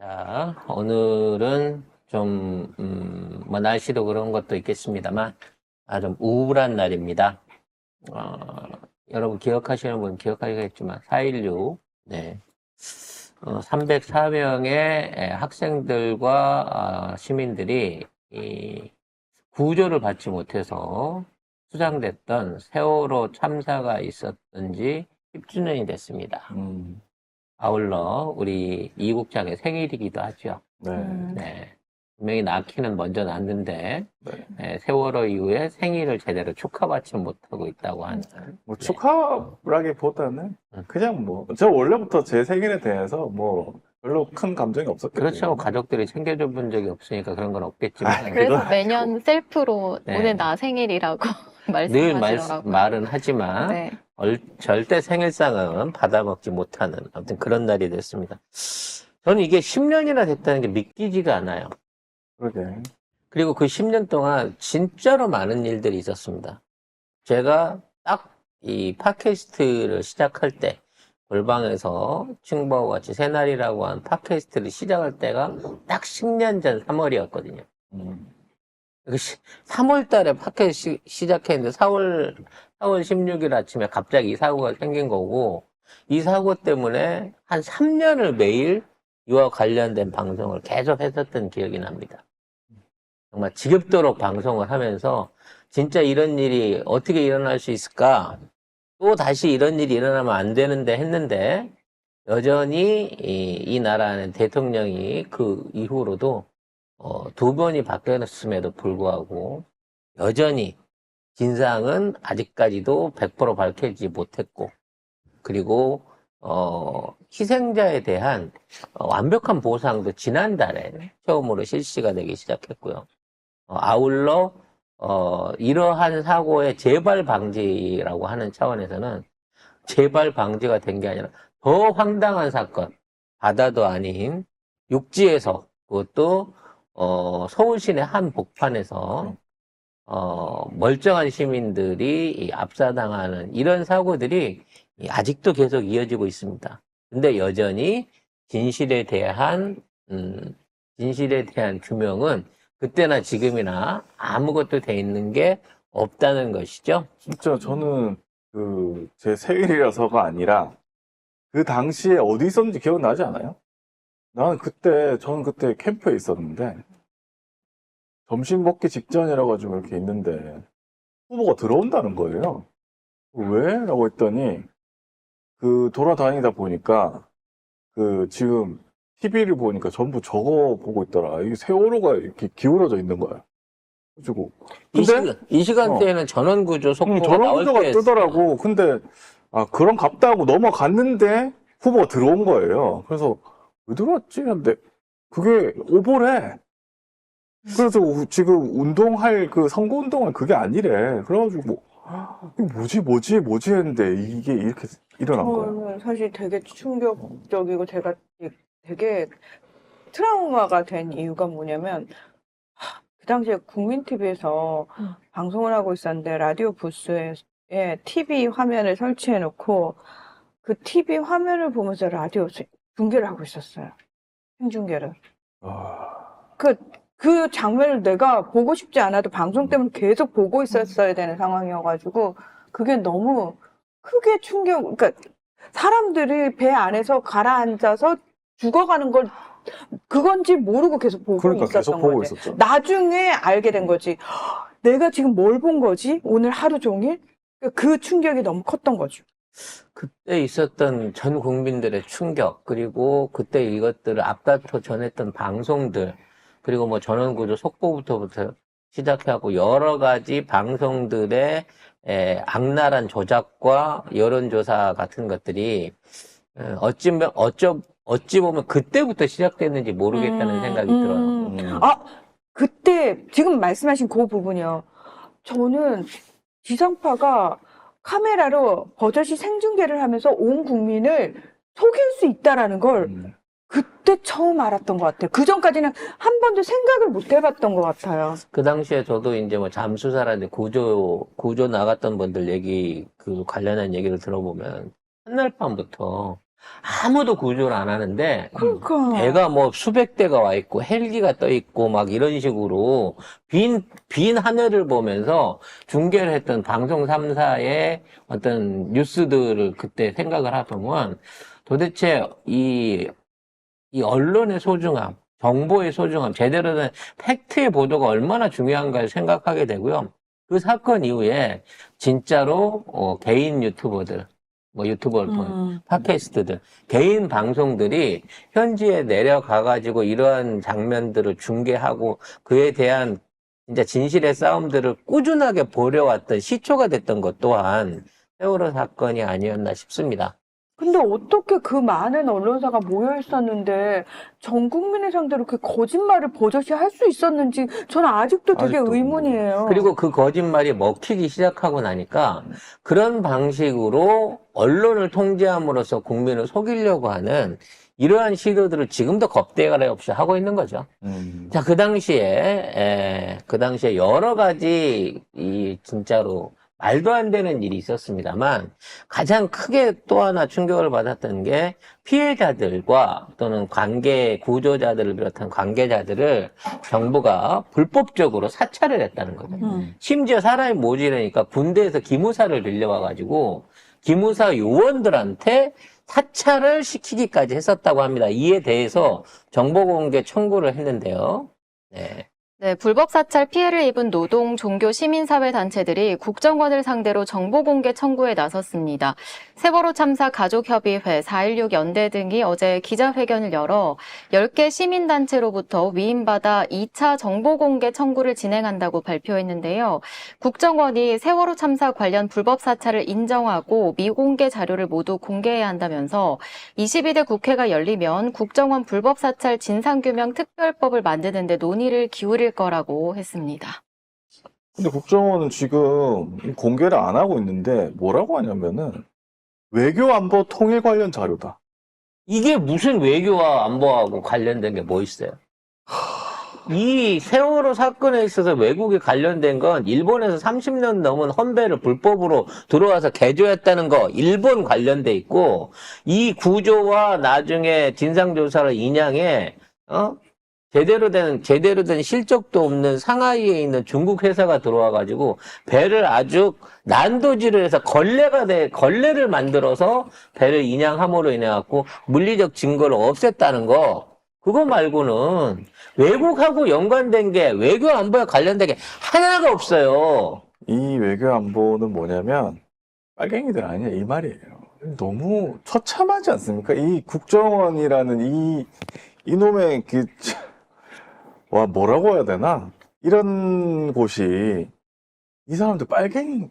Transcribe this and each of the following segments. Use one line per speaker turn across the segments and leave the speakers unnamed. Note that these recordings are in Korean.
자, 오늘은 좀, 뭐, 날씨도 그런 것도 있겠습니다만, 좀 우울한 날입니다. 여러분 기억하시는 분 기억하시겠지만, 4.16, 네. 304명의 학생들과 시민들이 이 구조를 받지 못해서 수장됐던 세월호 참사가 있었던 지 10주년이 됐습니다. 아울러 우리 이 국장의 생일이기도 하죠.
네.
네. 분명히 낳기는 먼저 낳았는데
네.
세월호 이후에 생일을 제대로 축하받지 못하고 있다고 하는.
뭐 축하라기보다는 그냥 뭐 저 원래부터 제 생일에 대해서 뭐 별로 큰 감정이 없었기
그렇죠.
때문에.
가족들이 챙겨줘 본 적이 없으니까 그런 건 없겠지만
그래서
그건
매년 셀프로
네.
오늘 나 생일이라고
늘
말씀하시더라고요.
말은 하지만
네.
절대 생일상은 받아먹지 못하는 아무튼 그런 날이 됐습니다. 저는 이게 10년이나 됐다는 게 믿기지가 않아요.
그러게.
그리고 그 10년 동안 진짜로 많은 일들이 있었습니다. 제가 딱 이 팟캐스트를 시작할 때 골방에서 층보와 같이 새날이라고 한 팟캐스트를 시작할 때가 딱 10년 전 3월이었거든요. 3월 달에 팟캐스트 시작했는데 4월 16일 아침에 갑자기 이 사고가 생긴 거고, 이 사고 때문에 한 3년을 매일 이와 관련된 방송을 계속 했었던 기억이 납니다. 정말 지겹도록 방송을 하면서 진짜 이런 일이 어떻게 일어날 수 있을까? 또 다시 이런 일이 일어나면 안 되는데 했는데 여전히 이 나라는 대통령이 그 이후로도 2번이 바뀌었음에도 불구하고 여전히 진상은 아직까지도 100% 밝혀지지 못했고, 그리고 희생자에 대한 완벽한 보상도 지난달에 처음으로 실시가 되기 시작했고요. 아울러 이러한 사고의 재발 방지라고 하는 차원에서는 재발 방지가 된 게 아니라 더 황당한 사건, 바다도 아닌 육지에서, 그것도 서울 시내 한 복판에서 멀쩡한 시민들이 압사당하는 이런 사고들이 아직도 계속 이어지고 있습니다. 근데 여전히 진실에 대한 규명은 그때나 지금이나 아무것도 돼 있는 게 없다는 것이죠.
진짜 저는 그 제 생일이라서가 아니라 그 당시에 어디 있었는지 기억나지 않아요? 저는 그때 캠프에 있었는데 점심 먹기 직전이라 가지고 이렇게 있는데 후보가 들어온다는 거예요. 왜? 라고 했더니 그 돌아다니다 보니까 그 지금 TV를 보니까 전부 저거 보고 있더라. 이게 세월호가 이렇게 기울어져 있는 거야. 그래가지고
이 시간대에는 전원구조 속보가
저런
나올
구조가
때
뜨더라고. 근데 그럼 갑다 하고 넘어갔는데 후보가 들어온 거예요. 그래서 왜 들어왔지? 근데 그게 오보래. 그래서 지금 운동할 그 선거운동은 그게 아니래. 그래가지고 이게 뭐지 했는데 이게 이렇게 일어난 거야.
저는 사실 되게 충격적이고 제가 되게 트라우마가 된 이유가 뭐냐면 그 당시에 국민TV에서 방송을 하고 있었는데 라디오 부스에 TV 화면을 설치해 놓고 그 TV 화면을 보면서 라디오 중계를 하고 있었어요. 생중계를. 그 장면을 내가 보고 싶지 않아도 방송 때문에 계속 보고 있었어야 되는 상황이어가지고 그게 너무 크게 그러니까 사람들이 배 안에서 가라앉아서 죽어가는 걸 그건지 모르고 계속 보고
그러니까 계속
있었던
보고
거지.
있었죠.
나중에 알게 된 거지. 내가 지금 뭘 본 거지? 오늘 하루 종일? 그 충격이 너무 컸던 거죠.
그때 있었던 전 국민들의 충격, 그리고 그때 이것들을 앞다퉈 전했던 방송들, 그리고 뭐 전원구조 속보부터 시작하고 여러 가지 방송들의 악랄한 조작과 여론조사 같은 것들이 어찌 보면 그때부터 시작됐는지 모르겠다는 생각이 들어요.
그때 지금 말씀하신 그 부분이요. 저는 지상파가 카메라로 버젓이 생중계를 하면서 온 국민을 속일 수 있다라는 걸 그때 처음 알았던 것 같아요. 그 전까지는 한 번도 생각을 못 해봤던 것 같아요.
그 당시에 저도 이제 뭐 잠수사라든지 구조 나갔던 분들 그 관련한 얘기를 들어보면, 첫날 밤부터 아무도 구조를 안 하는데
그러니까.
배가 뭐 수백 대가 와 있고 헬기가 떠 있고 막 이런 식으로 빈 하늘을 보면서 중계를 했던 방송 3사의 어떤 뉴스들을 그때 생각을 해보면 도대체 이 언론의 소중함, 정보의 소중함, 제대로 된 팩트의 보도가 얼마나 중요한가를 생각하게 되고요. 그 사건 이후에 진짜로 개인 유튜버들, 뭐 유튜버를 통해 팟캐스트들, 개인 방송들이 현지에 내려가가지고 이러한 장면들을 중계하고 그에 대한 진짜 진실의 싸움들을 꾸준하게 벌여왔던 시초가 됐던 것 또한 세월호 사건이 아니었나 싶습니다.
근데 어떻게 그 많은 언론사가 모여 있었는데 전 국민을 상대로 그 거짓말을 버젓이 할 수 있었는지 저는 아직도 되게
아직도
의문이에요.
그리고 그 거짓말이 먹히기 시작하고 나니까 그런 방식으로 언론을 통제함으로써 국민을 속이려고 하는 이러한 시도들을 지금도 겁대가리 없이 하고 있는 거죠. 자, 그 당시에 여러 가지 진짜로 말도 안 되는 일이 있었습니다만 가장 크게 또 하나 충격을 받았던 게 피해자들과 또는 구조자들을 비롯한 관계자들을 정부가 불법적으로 사찰을 했다는 거죠. 심지어 사람이 모자라니까 군대에서 기무사를 빌려와가지고 기무사 요원들한테 사찰을 시키기까지 했었다고 합니다. 이에 대해서 정보공개 청구를 했는데요. 네.
네, 불법 사찰 피해를 입은 노동, 종교, 시민사회 단체들이 국정원을 상대로 정보공개 청구에 나섰습니다. 세월호 참사 가족협의회, 4.16 연대 등이 어제 기자회견을 열어 10개 시민단체로부터 위임받아 2차 정보공개 청구를 진행한다고 발표했는데요. 국정원이 세월호 참사 관련 불법 사찰을 인정하고 미공개 자료를 모두 공개해야 한다면서 22대 국회가 열리면 국정원 불법 사찰 진상규명 특별법을 만드는 데 논의를 기울일 거라고 했습니다.
근데 국정원은 지금 공개를 안 하고 있는데 뭐라고 하냐면은 외교안보 통일 관련 자료다.
이게 무슨 외교와 안보하고 관련된 게 뭐 있어요? 이 세월호 사건에 있어서 외국에 관련된 건 일본에서 30년 넘은 헌배를 불법으로 들어와서 개조했다는 거 일본 관련돼 있고 이 구조와 나중에 진상조사를 인양해 제대로 된 실적도 없는 상하이에 있는 중국 회사가 들어와가지고 배를 아주 난도질을 해서 걸레를 만들어서 배를 인양함으로 인해갖고 물리적 증거를 없앴다는 거. 그거 말고는 외국하고 연관된 게 외교 안보에 관련된 게 하나가 없어요.
이 외교안보는 뭐냐면 빨갱이들 아니야 이 말이에요. 너무 처참하지 않습니까? 이 국정원이라는 이놈의 와 뭐라고 해야 되나? 이런 곳이 이 사람들 빨갱이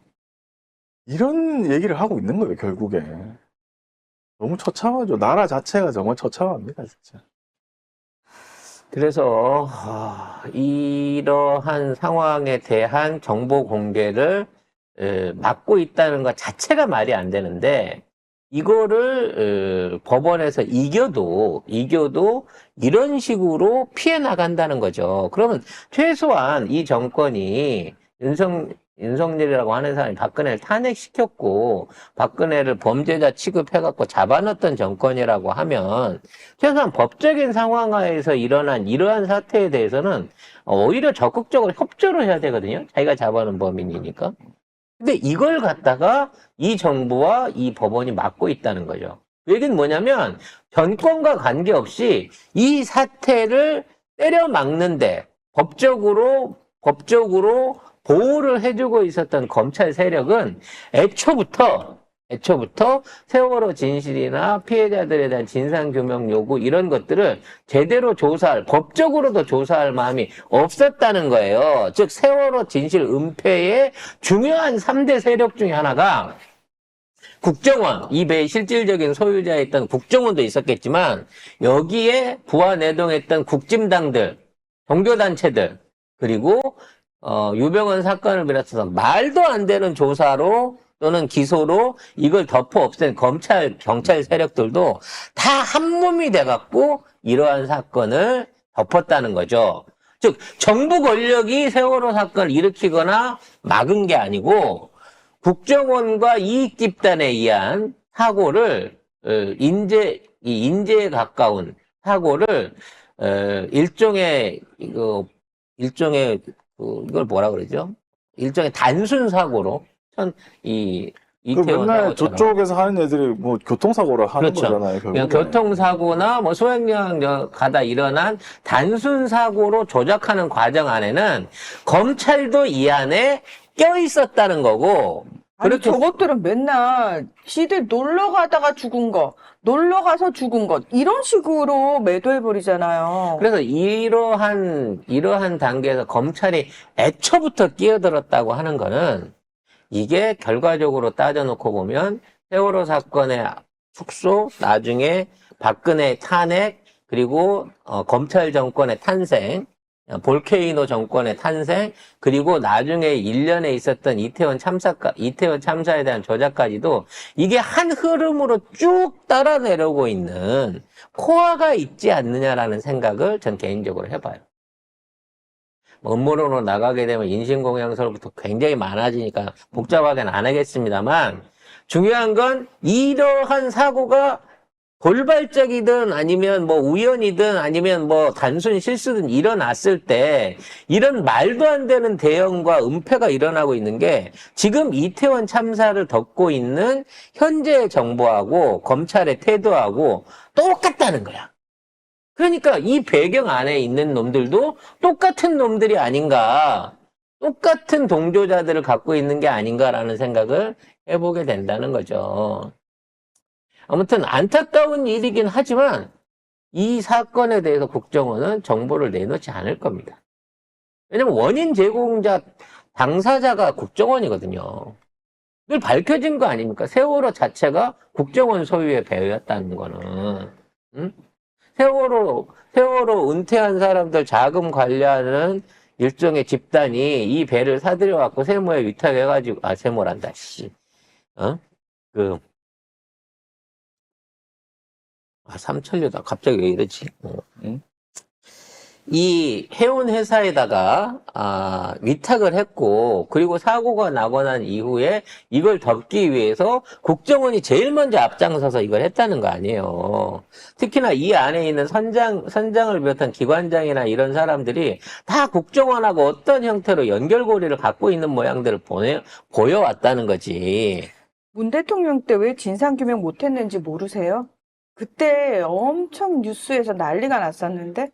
이런 얘기를 하고 있는 거예요 결국에. 너무 처참하죠. 나라 자체가 정말 처참합니다 진짜.
그래서 이러한 상황에 대한 정보 공개를 막고 있다는 것 자체가 말이 안 되는데 이거를 법원에서 이겨도 이런 식으로 피해 나간다는 거죠. 그러면 최소한 이 정권이 윤석열이라고 하는 사람이 박근혜를 탄핵시켰고 박근혜를 범죄자 취급해갖고 잡아넣었던 정권이라고 하면 최소한 법적인 상황하에서 일어난 이러한 사태에 대해서는 오히려 적극적으로 협조를 해야 되거든요. 자기가 잡아놓은 범인이니까. 근데 이걸 갖다가 이 정부와 이 법원이 막고 있다는 거죠. 그 얘기는 뭐냐면 정권과 관계없이 이 사태를 때려 막는데 법적으로 보호를 해주고 있었던 검찰 세력은 애초부터 세월호 진실이나 피해자들에 대한 진상규명 요구 이런 것들을 제대로 법적으로도 조사할 마음이 없었다는 거예요. 즉 세월호 진실 은폐의 중요한 3대 세력 중에 하나가 국정원, 이 배의 실질적인 소유자였던 국정원도 있었겠지만 여기에 부하내동했던 국짐당들, 종교단체들 그리고 유병헌 사건을 비롯해서 말도 안 되는 조사로 또는 기소로 이걸 덮어 없앤 경찰 세력들도 다 한몸이 돼갖고 이러한 사건을 덮었다는 거죠. 즉, 정부 권력이 세월호 사건을 일으키거나 막은 게 아니고 국정원과 이익 집단에 의한 사고를 인재에 가까운 사고를 일종의 이걸 뭐라 그러죠? 일종의 단순 사고로
그
이태원
맨날
사고처럼.
저쪽에서 하는 애들이 뭐 교통사고를 하는
그렇죠.
거잖아요.
그냥
결국에.
교통사고나 뭐 소행령 가다 일어난 단순 사고로 조작하는 과정 안에는 검찰도 이 안에 껴 있었다는 거고.
아니,
그렇게
저것들은 맨날 지들 놀러 가다가 죽은 거, 놀러 가서 죽은 것, 이런 식으로 매도해버리잖아요.
그래서 이러한 단계에서 검찰이 애초부터 끼어들었다고 하는 거는 이게 결과적으로 따져놓고 보면 세월호 사건의 축소, 나중에 박근혜 탄핵, 그리고 검찰 정권의 탄생, 볼케이노 정권의 탄생, 그리고 나중에 일련에 있었던 이태원 참사에 대한 조작까지도 이게 한 흐름으로 쭉 따라 내려오고 있는 코어가 있지 않느냐라는 생각을 전 개인적으로 해봐요. 업무론으로 나가게 되면 인신공양서부터 굉장히 많아지니까 복잡하게는 안 하겠습니다만, 중요한 건 이러한 사고가 돌발적이든 아니면 뭐 우연이든 아니면 뭐 단순 실수든 일어났을 때 이런 말도 안 되는 대응과 은폐가 일어나고 있는 게 지금 이태원 참사를 덮고 있는 현재의 정부하고 검찰의 태도하고 똑같다는 거야. 그러니까 이 배경 안에 있는 놈들도 똑같은 놈들이 아닌가, 똑같은 동조자들을 갖고 있는 게 아닌가라는 생각을 해보게 된다는 거죠. 아무튼 안타까운 일이긴 하지만 이 사건에 대해서 국정원은 정보를 내놓지 않을 겁니다. 왜냐면 원인 제공자, 당사자가 국정원이거든요. 늘 밝혀진 거 아닙니까? 세월호 자체가 국정원 소유의 배였다는 거는. 응? 세월호 은퇴한 사람들 자금 관리하는 일종의 집단이 이 배를 사들여갖고 세모에 위탁해가지고, 세모란다, 씨. 삼천류다. 갑자기 왜 이러지?
응?
이 해운 회사에다가 위탁을 했고, 그리고 사고가 나고 난 이후에 이걸 덮기 위해서 국정원이 제일 먼저 앞장서서 이걸 했다는 거 아니에요. 특히나 이 안에 있는 선장을 비롯한 기관장이나 이런 사람들이 다 국정원하고 어떤 형태로 연결고리를 갖고 있는 모양들을 보여왔다는 거지.
문 대통령 때 왜 진상규명 못했는지 모르세요? 그때 엄청 뉴스에서 난리가 났었는데?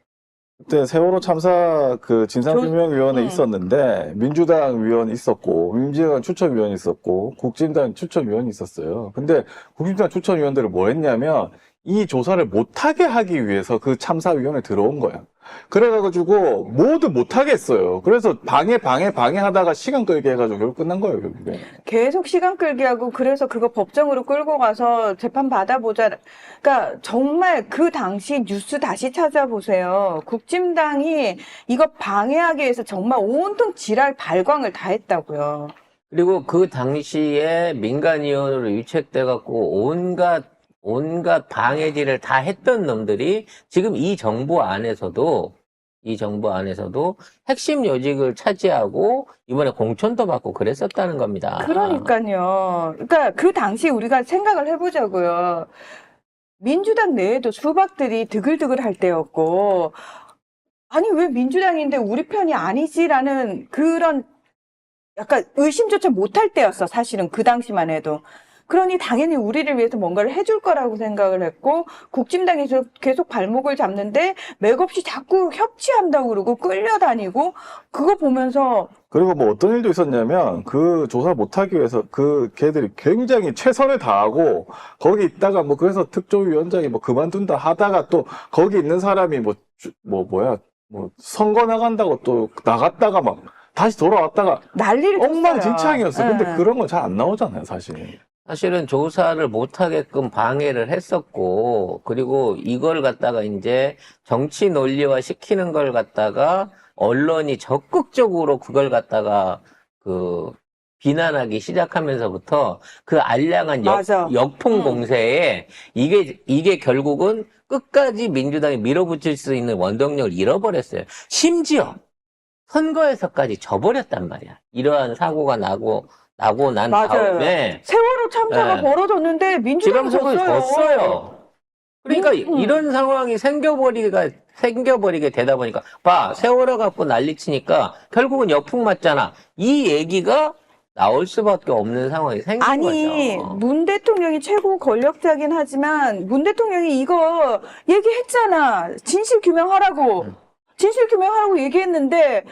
그때 세월호 참사 그 진상규명위원회
응.
있었는데 민주당 위원 있었고 민주당 추천위원 있었고 국진당 추천위원이 있었어요. 근데 국진당 추천위원들을 뭐 했냐면 이 조사를 못하게 하기 위해서 그 참사위원회에 들어온 거야. 그래가지고 모두 못하게 했어요. 그래서 방해하다가 시간 끌게 해가지고 결국 끝난 거예요, 결국에.
계속 시간 끌게 하고 그래서 그거 법정으로 끌고 가서 재판 받아보자. 그러니까 정말 그 당시 뉴스 다시 찾아보세요. 국진당이 이거 방해하기 위해서 정말 온통 지랄 발광을 다 했다고요.
그리고 그 당시에 민간위원으로 위책돼갖고 온갖 방해질을 다 했던 놈들이 지금 이 정부 안에서도 핵심 요직을 차지하고 이번에 공천도 받고 그랬었다는 겁니다.
그러니까요. 그러니까 그 당시 우리가 생각을 해보자고요. 민주당 내에도 수박들이 드글드글 할 때였고, 아니, 왜 민주당인데 우리 편이 아니지라는 그런 약간 의심조차 못할 때였어, 사실은 그 당시만 해도. 그러니 당연히 우리를 위해서 뭔가를 해줄 거라고 생각을 했고, 국진당이 계속 발목을 잡는데 맥없이 자꾸 협치한다고 그러고 끌려다니고, 그거 보면서
그리고 뭐 어떤 일도 있었냐면 그 조사 못하기 위해서 그 걔들이 굉장히 최선을 다하고 거기 있다가 뭐 그래서 특조위원장이 뭐 그만둔다 하다가 또 거기 있는 사람이 뭐 선거 나간다고 또 나갔다가 막 다시 돌아왔다가
난리를 쳤어요.
엉망진창이었어. 근데
네.
그런 건 잘 안 나오잖아요, 사실.
사실은 조사를 못하게끔 방해를 했었고, 그리고 이걸 갖다가 이제 정치 논리화 시키는 걸 갖다가 언론이 적극적으로 그걸 갖다가 비난하기 시작하면서부터 그 알량한
맞아.
역풍 공세에 이게 결국은 끝까지 민주당이 밀어붙일 수 있는 원동력을 잃어버렸어요. 심지어 선거에서까지 져버렸단 말이야. 이러한 사고가 나고 나고 난
맞아요.
다음에
세월호 참사가
네.
벌어졌는데 민주당이
지방선거에 졌어요. 그러니까
음.
이런 상황이 생겨버리게 되다 보니까 봐, 세월호 갖고 난리치니까 결국은 역풍 맞잖아. 이 얘기가 나올 수밖에 없는 상황이 생긴
아니,
거죠.
문 대통령이 최고 권력자긴 하지만 문 대통령이 이거 얘기했잖아. 진실 규명하라고. 진실 규명하라고 얘기했는데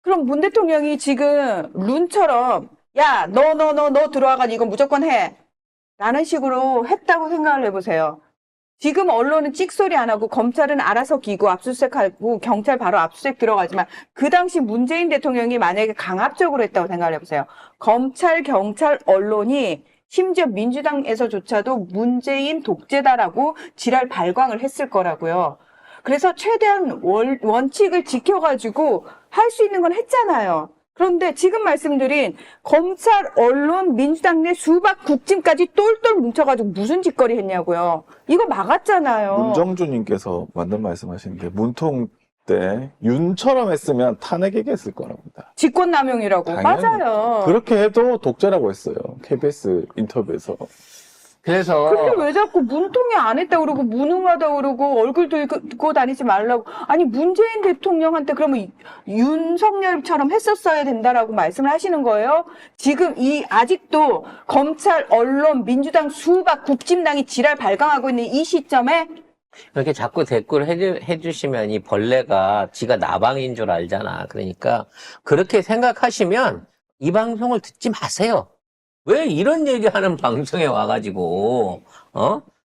그럼 문 대통령이 지금 룬처럼 야, 너 들어와가지고 이거 무조건 해. 라는 식으로 했다고 생각을 해보세요. 지금 언론은 찍소리 안 하고 검찰은 알아서 기고 압수수색하고 경찰 바로 압수수색 들어가지만 그 당시 문재인 대통령이 만약에 강압적으로 했다고 생각을 해보세요. 검찰, 경찰, 언론이 심지어 민주당에서조차도 문재인 독재다라고 지랄 발광을 했을 거라고요. 그래서 최대한 원칙을 지켜가지고 할 수 있는 건 했잖아요. 그런데 지금 말씀드린 검찰, 언론, 민주당 내 수박 국짐까지 똘똘 뭉쳐가지고 무슨 짓거리 했냐고요. 이거 막았잖아요.
문정주님께서 맞는 말씀하시는 게 문통 때 윤처럼 했으면 탄핵 얘기했을 거랍니다.
직권남용이라고.
당연히.
맞아요.
그렇게 해도 독재라고 했어요. KBS 인터뷰에서.
그래서
근데 왜 자꾸 문통이 안 했다 그러고 무능하다 그러고 얼굴 들고 다니지 말라고. 아니 문재인 대통령한테 그러면 윤석열처럼 했었어야 된다라고 말씀을 하시는 거예요? 지금 아직도 검찰, 언론, 민주당, 수박, 국진당이 지랄 발광하고 있는 이 시점에
이렇게 자꾸 댓글 해주시면 이 벌레가 지가 나방인 줄 알잖아. 그러니까 그렇게 생각하시면 이 방송을 듣지 마세요. 왜 이런 얘기하는 방송에 와가지고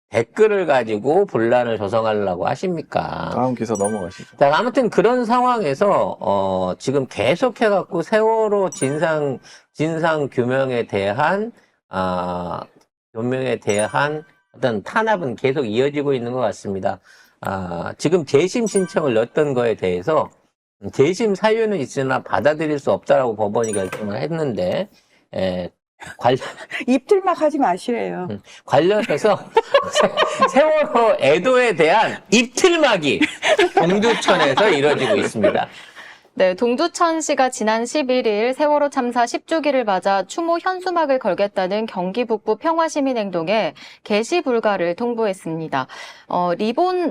댓글을 가지고 분란을 조성하려고 하십니까?
다음 기사 넘어가시죠.
자, 아무튼 그런 상황에서 지금 계속해갖고 세월호 진상 규명에 대한 어떤 탄압은 계속 이어지고 있는 것 같습니다. 지금 재심 신청을 넣었던 거에 대해서 재심 사유는 있으나 받아들일 수 없다라고 법원이 결정을 했는데
입틀막 하지 마시래요.
관련해서 세월호 애도에 대한 입틀막이 동두천에서 이뤄지고 있습니다.
네, 동두천시가 지난 11일 세월호 참사 10주기를 맞아 추모 현수막을 걸겠다는 경기 북부 평화시민행동에 게시 불가를 통보했습니다.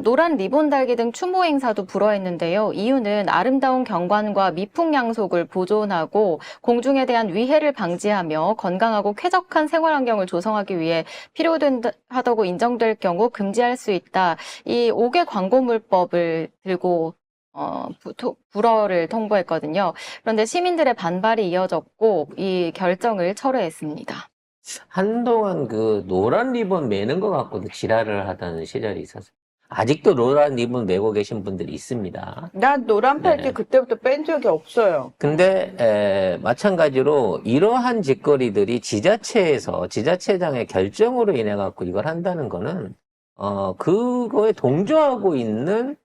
노란 리본 달기 등 추모 행사도 불허했는데요. 이유는 아름다운 경관과 미풍양속을 보존하고 공중에 대한 위해를 방지하며 건강하고 쾌적한 생활 환경을 조성하기 위해 필요하다고 인정될 경우 금지할 수 있다. 이 5개 광고물법을 들고 불허를 통보했거든요. 그런데 시민들의 반발이 이어졌고 이 결정을 철회했습니다.
한동안 그 노란 리본 매는 거 갖고도 지랄을 하던 시절이 있었어요. 아직도 노란 리본 매고 계신 분들이 있습니다.
난 노란 팔찌
네.
그때부터 뺀 적이 없어요.
근데 마찬가지로 이러한 짓거리들이 지자체장의 결정으로 인해 갖고 이걸 한다는 거는 그거에 동조하고 있는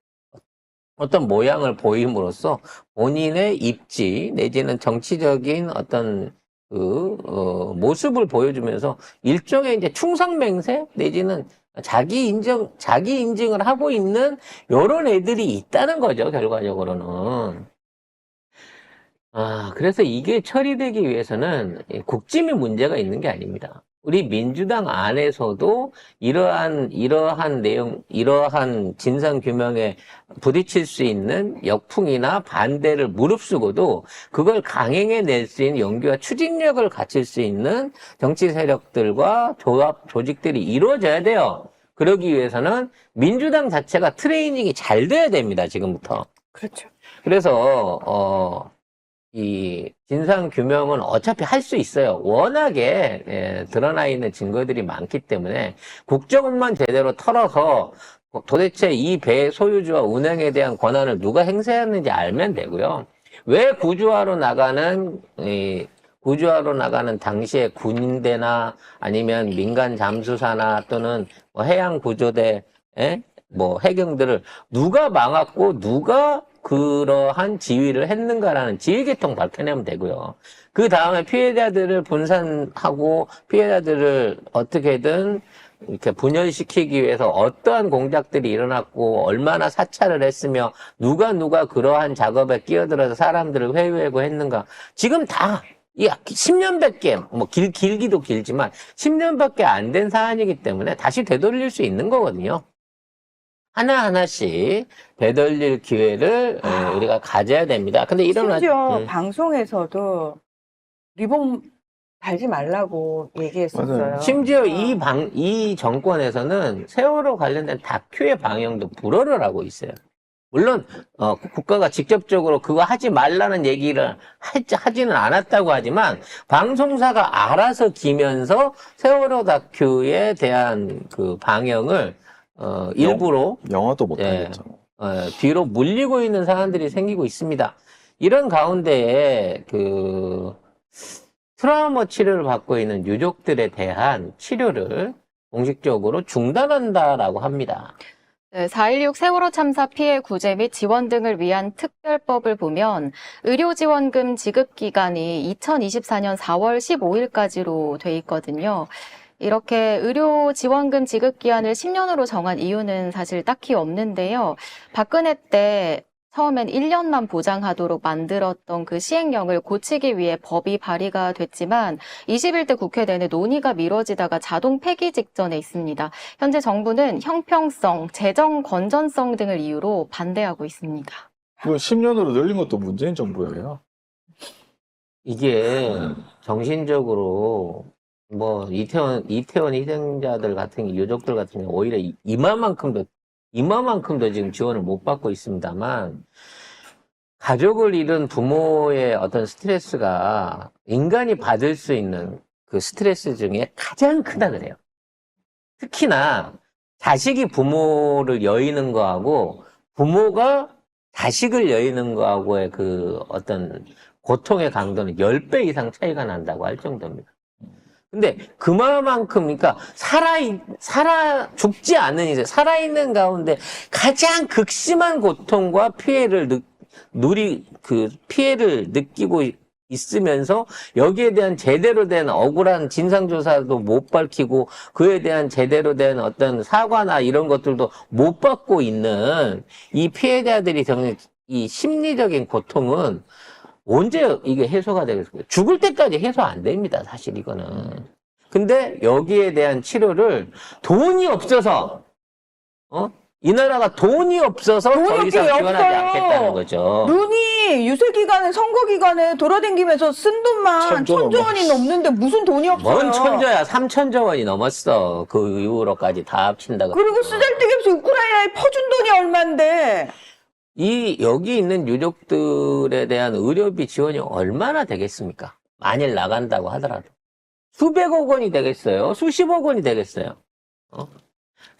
어떤 모양을 보임으로써 본인의 입지 내지는 정치적인 어떤 모습을 보여주면서 일종의 이제 충성맹세 내지는 자기 인증을 하고 있는 이런 애들이 있다는 거죠, 결과적으로는. 그래서 이게 처리되기 위해서는 국짐이 문제가 있는 게 아닙니다. 우리 민주당 안에서도 이러한 진상 규명에 부딪힐 수 있는 역풍이나 반대를 무릅쓰고도 그걸 강행해낼 수 있는 용기와 추진력을 갖출 수 있는 정치 세력들과 조직들이 이루어져야 돼요. 그러기 위해서는 민주당 자체가 트레이닝이 잘 돼야 됩니다, 지금부터.
그렇죠.
그래서 이 진상 규명은 어차피 할 수 있어요. 워낙에 드러나 있는 증거들이 많기 때문에 국정원만 제대로 털어서 도대체 이 배 소유주와 운행에 대한 권한을 누가 행사했는지 알면 되고요. 왜 구조하러 나가는 당시에 군대나 아니면 민간 잠수사나 또는 해양 구조대, 해경들을 누가 막았고 누가 그러한 지휘를 했는가라는 지휘계통 밝혀내면 되고요. 그 다음에 피해자들을 분산하고 피해자들을 어떻게든 이렇게 분열시키기 위해서 어떠한 공작들이 일어났고 얼마나 사찰을 했으며 누가 그러한 작업에 끼어들어서 사람들을 회유하고 했는가. 지금 다 이 10년밖에, 뭐, 길기도 길지만, 10년밖에 안 된 사안이기 때문에 다시 되돌릴 수 있는 거거든요. 하나하나씩 되돌릴 기회를 우리가 가져야 됩니다. 근데 이런,
심지어 방송에서도 리본 달지 말라고 얘기했었어요.
맞아요.
심지어 이 정권에서는 세월호 관련된 다큐의 방영도 불허를 하고 있어요. 물론 국가가 직접적으로 그거 하지 말라는 얘기를 하지는 않았다고 하지만 방송사가 알아서 기면서 세월호 다큐에 대한 그 방영을 일부러
영화도 못
예.
하겠죠.
뒤로 물리고 있는 상황들이 생기고 있습니다. 이런 가운데에 그 트라우마 치료를 받고 있는 유족들에 대한 치료를 공식적으로 중단한다라고 합니다.
네, 4.16 세월호 참사 피해 구제 및 지원 등을 위한 특별법을 보면 의료지원금 지급 기간이 2024년 4월 15일까지로 돼 있거든요. 이렇게 의료지원금 지급 기한을 10년으로 정한 이유는 사실 딱히 없는데요. 박근혜 때 처음엔 1년만 보장하도록 만들었던 그 시행령을 고치기 위해 법이 발의가 됐지만 21대 국회 내내 논의가 미뤄지다가 자동 폐기 직전에 있습니다. 현재 정부는 형평성, 재정 건전성 등을 이유로 반대하고 있습니다.
그거 10년으로 늘린 것도 문재인 정부예요.
이게 정신적으로 뭐 이태원 희생자들 같은 유족들 같은 경우 오히려 이마만큼도 지금 지원을 못 받고 있습니다만 가족을 잃은 부모의 어떤 스트레스가 인간이 받을 수 있는 그 스트레스 중에 가장 크다 그래요. 특히나 자식이 부모를 여의는 거하고 부모가 자식을 여의는 거하고의 그 어떤 고통의 강도는 10배 이상 차이가 난다고 할 정도입니다. 근데 그만큼 그러니까 죽지 않은 이제 살아있는 가운데 가장 극심한 고통과 피해를 피해를 느끼고 있으면서 여기에 대한 제대로 된 억울한 진상조사도 못 밝히고 그에 대한 제대로 된 어떤 사과나 이런 것들도 못 받고 있는 이 피해자들이 정말 이 심리적인 고통은 언제 이게 해소가 되겠어요? 죽을 때까지 해소 안 됩니다, 사실 이거는. 근데 여기에 대한 치료를 돈이 없어서, 이 나라가 돈이 없어서 더 이상 지원하지 않겠다는 거죠.
눈이 유세 기간에 선거 기간에 돌아다니면서 쓴 돈만 1,000조 원이 넘는데 무슨 돈이 없어요.
뭔 천조야, 3천조 원이 넘었어. 그 이후로까지 다 합친다고.
그리고 쓰잘데기 없이 우크라이나에 퍼준 돈이 얼만데.
여기 있는 유족들에 대한 의료비 지원이 얼마나 되겠습니까? 만일 나간다고 하더라도. 수백억 원이 되겠어요? 수십억 원이 되겠어요?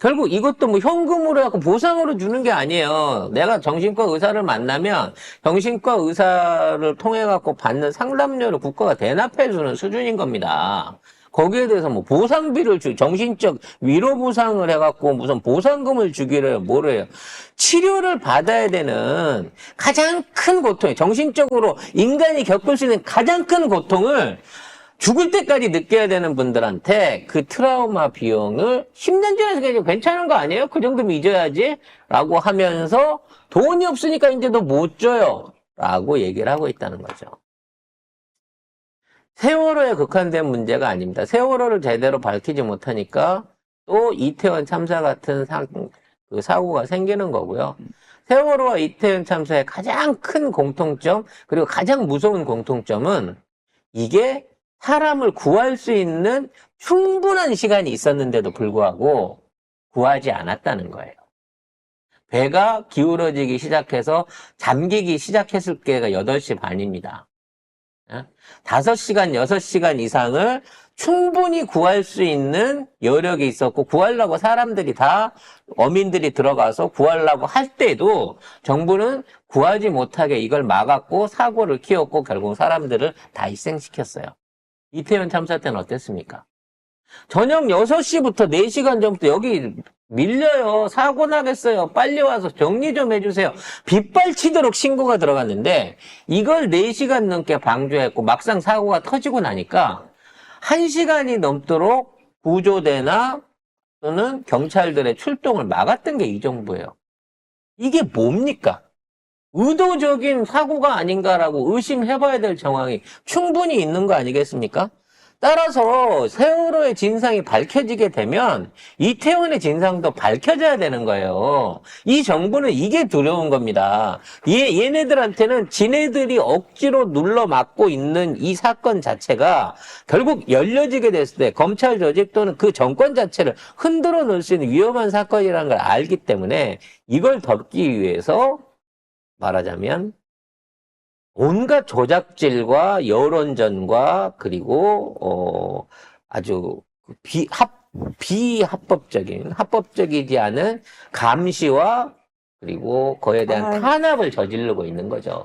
결국 이것도 뭐 현금으로 하고 보상으로 주는 게 아니에요. 내가 정신과 의사를 만나면 정신과 의사를 통해 갖고 받는 상담료를 국가가 대납해 주는 수준인 겁니다. 거기에 대해서 뭐 보상비를 정신적 위로 보상을 해갖고 무슨 보상금을 주기를 뭐래요. 치료를 받아야 되는 가장 큰 고통, 정신적으로 인간이 겪을 수 있는 가장 큰 고통을 죽을 때까지 느껴야 되는 분들한테 그 트라우마 비용을 10년 전에 생각해도 괜찮은 거 아니에요? 그 정도면 잊어야지? 라고 하면서 돈이 없으니까 이제 너 못 줘요. 라고 얘기를 하고 있다는 거죠. 세월호에 국한된 문제가 아닙니다. 세월호를 제대로 밝히지 못하니까 또 이태원 참사 같은 그 사고가 생기는 거고요. 세월호와 이태원 참사의 가장 큰 공통점, 그리고 가장 무서운 공통점은 이게 사람을 구할 수 있는 충분한 시간이 있었는데도 불구하고 구하지 않았다는 거예요. 배가 기울어지기 시작해서 잠기기 시작했을 때가 8시 반입니다. 5시간, 6시간 이상을 충분히 구할 수 있는 여력이 있었고 구하려고 사람들이 다 어민들이 들어가서 구하려고 할 때도 정부는 구하지 못하게 이걸 막았고 사고를 키웠고 결국 사람들을 다 희생시켰어요. 이태원 참사 때는 어땠습니까? 저녁 6시부터 4시간 전부터 여기 밀려요. 사고 나겠어요. 빨리 와서 정리 좀 해주세요. 빗발치도록 신고가 들어갔는데 이걸 4시간 넘게 방조했고 막상 사고가 터지고 나니까 1시간이 넘도록 구조대나 또는 경찰들의 출동을 막았던 게 이 정부예요. 이게 뭡니까? 의도적인 사고가 아닌가라고 의심해봐야 될 정황이 충분히 있는 거 아니겠습니까? 따라서 세월호의 진상이 밝혀지게 되면 이태원의 진상도 밝혀져야 되는 거예요. 이 정부는 이게 두려운 겁니다. 얘네들한테는 지네들이 억지로 눌러 막고 있는 이 사건 자체가 결국 열려지게 됐을 때 검찰 조직 또는 그 정권 자체를 흔들어 놓을 수 있는 위험한 사건이라는 걸 알기 때문에 이걸 덮기 위해서 말하자면 온갖 조작질과 여론전과 그리고 아주 합법적이지 않은 감시와 그리고 그에 대한 탄압을 저지르고 있는 거죠.